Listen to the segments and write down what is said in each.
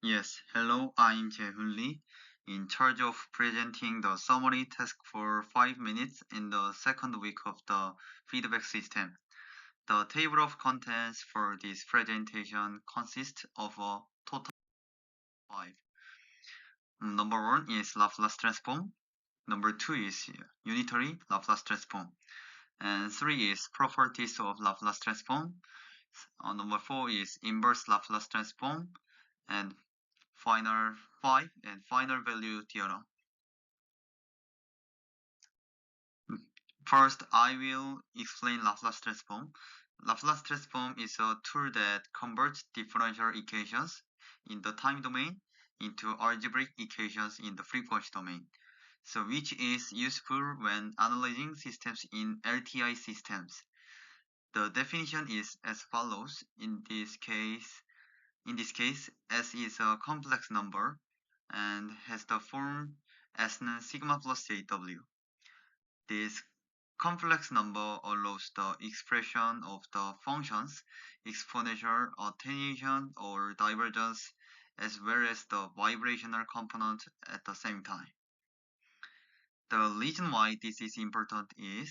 Yes, hello, I'm Jae-hoon Lee, in charge of presenting the summary task for 5 minutes in the second week of the feedback system. The table of contents for this presentation consists of a total of 5. Number 1 is Laplace transform, number 2 is unitary Laplace transform, and 3 is properties of Laplace transform, number 4 is inverse Laplace transform, and final 5 and final value theorem. First, I will explain Laplace transform. Laplace transform is a tool that converts differential equations in the time domain into algebraic equations in the frequency domain, so which is useful when analyzing systems in LTI systems. The definition is as follows. In this case, S is a complex number and has the form S는 sigma plus JW. This complex number allows the expression of the functions exponential, attenuation, or divergence, as well as the vibrational component at the same time. The reason why this is important is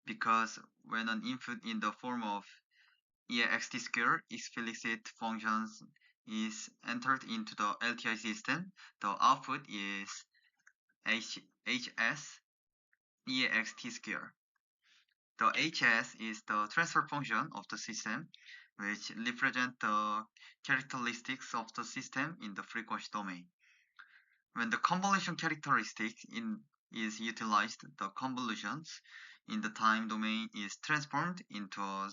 because when an input in the form of ext square explicit functions is entered into the LTI system, the output is hs ext square. The hs is the transfer function of the system, which represents the characteristics of the system in the frequency domain. When the convolution characteristic is utilized, the convolutions in the time domain is transformed into a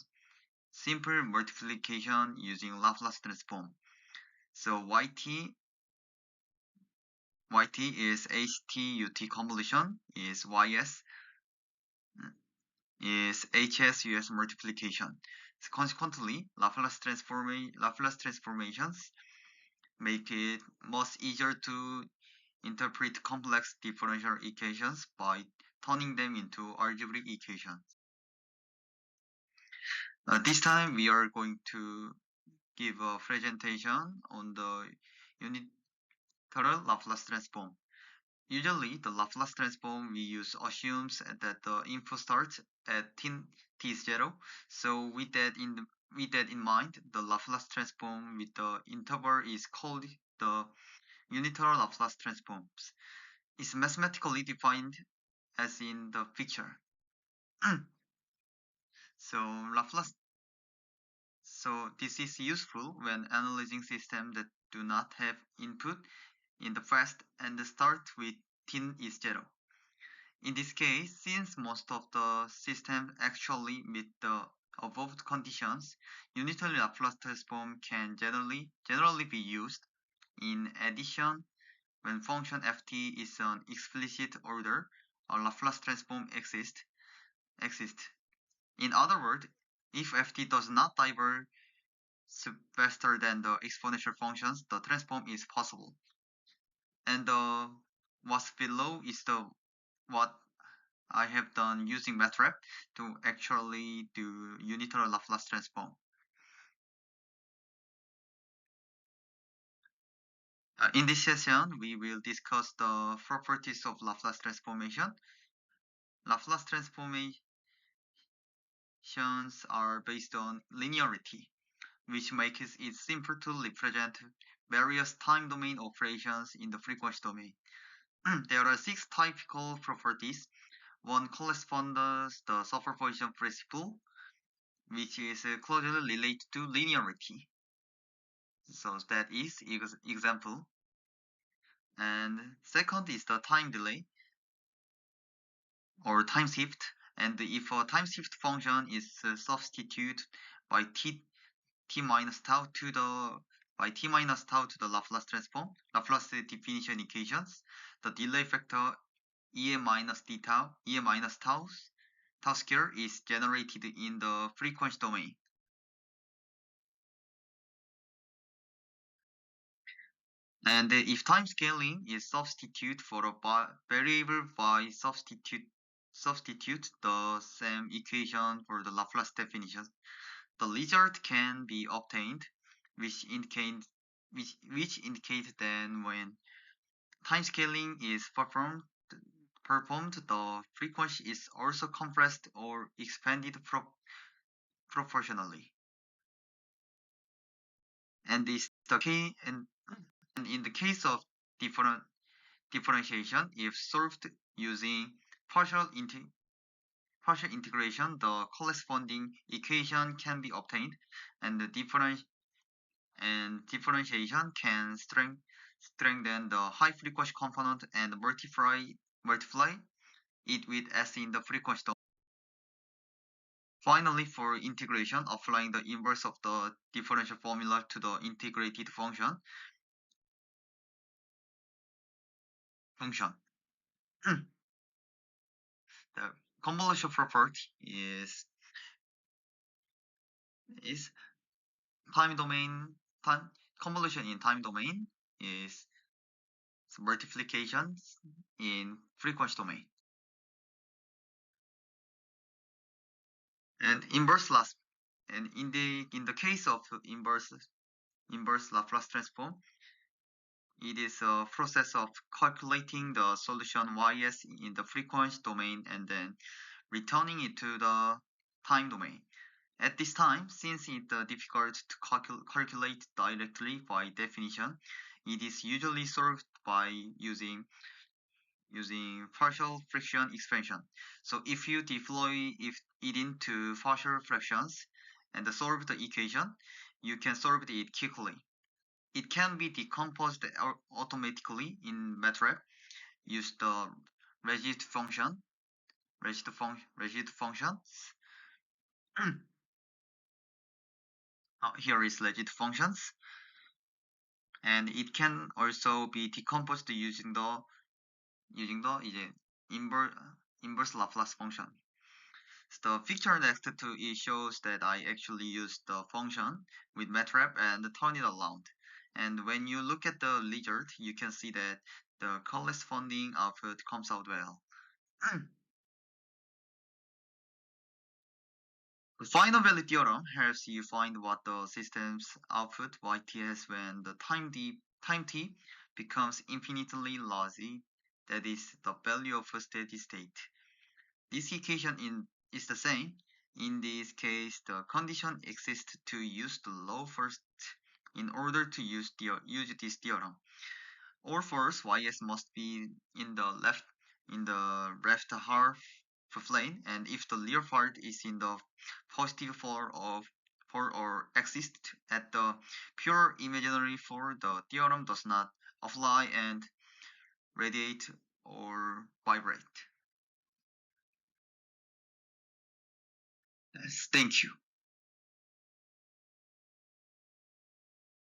simple multiplication using Laplace transform. So yt is ht-ut convolution, is ys is hs-us multiplication. So consequently, Laplace transformations make it much easier to interpret complex differential equations by turning them into algebraic equations. This time we are going to give a presentation on the unitary Laplace transform. Usually, the Laplace transform we use assumes that the input starts at t is 0. So with that in mind, the Laplace transform with the interval is called the unitary Laplace transforms. It's mathematically defined as in the picture. So this is useful when analyzing systems that do not have input in the past and start with t is 0. In this case, since most of the systems actually meet the above conditions, unitary Laplace transform can generally be used. In addition, when function ft is an explicit order, a Laplace transform exists. In other words, if ft does not diverge faster than the exponential functions, the transform is possible. And what's below is what I have done using MATLAB to actually do unitary Laplace transform. In this session, we will discuss the properties of Laplace transformation. Laplace transformations are based on linearity, which makes it simple to represent various time domain operations in the frequency domain. There are 6 typical properties. One corresponds to the superposition principle, which is closely related to linearity. So that is example. And second is the time delay or time shift. And if a time shift function is substituted by t minus tau to the Laplace transform, Laplace definition equations, the delay factor E minus tau square is generated in the frequency domain. And if time scaling is substituted for a variable by substitute the same equation for the Laplace definition, the result can be obtained, which which indicate that when time scaling is performed, the frequency is also compressed or expanded proportionally. And is the case and in the case of differentiation, if solved using partial integration, the corresponding equation can be obtained, and the differentiation can strengthen the high frequency component and multiply it with s in the frequency domain. Finally, for integration, applying the inverse of the differential formula to the integrated function. The convolution property is time domain time convolution in time domain is multiplication in frequency domain. And inverse Laplace, and in the case of inverse Laplace transform, it is a process of calculating the solution ys in the frequency domain and then returning it to the time domain. At this time, since it is difficult to calculate directly by definition, it is usually solved by using partial fraction expansion. So if you deploy it into partial fractions and solve the equation, you can solve it quickly. It can be decomposed automatically in MATLAB. Use the rigid function. Here is rigid functions, and it can also be decomposed using the 이제 inverse Laplace function. So the picture next to it shows that I actually used the function with MATLAB and turn it around. And when you look at the result, you can see that the corresponding output comes out well. The final value theorem helps you find what the system's output yt has when the time t becomes infinitely large. That is the value of a steady state. This equation is the same. In this case, the condition exists to use the law first in order to use this theorem. Or first, ys must be in the left half plane, and if the real part is in the positive for or exists at the pure imaginary for, the theorem does not apply and radiate or vibrate. Yes, thank you.